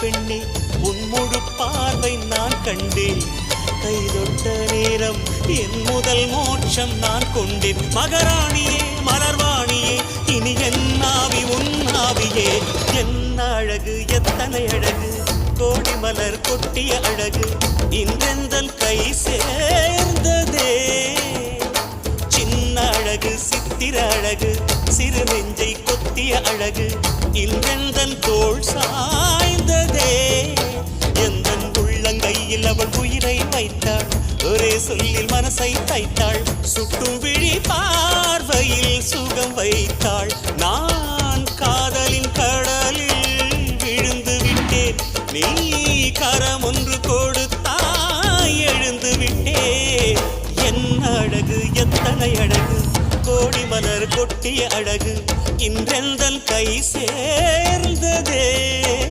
பெண்ணே உன் முழு பார்வை நான் கண்டேன். கைதொட்ட நேரம் என் முதல் மோட்சம் நான் கொண்டேன். மகராணியே மலர்வாணியே இனி என் ஆவி உன் ஆவியே. என்ன அழகு எத்தனை அழகு கோடி மலர் கொட்டிய அழகு இன்றெந்தன் கை சேர்ந்ததே. சின்ன அழகு சித்திர அழகு சிறு நெஞ்சை கொத்திய அழகு இன்றெந்தன் தோள் சாய்ந்ததே. எந்தன் உள்ளங்கையில் அவள் உயிரை வைத்தாள். ஒரே சொல்லில் மனசை தைத்தாள். சுட்டும் விழி பார்வையில் சுகம் வைத்தாள். நான் காதலின் கடலில் விழுந்து விட்டேன். நீ கரம் ஒன்று கொடுத்தாய் எழுந்து விட்டேன். என்ன அழகு எத்தனை அழகு கோடி மலர் கொட்டிய அழகு இன்றெந்தன் கை சேர்ந்ததே.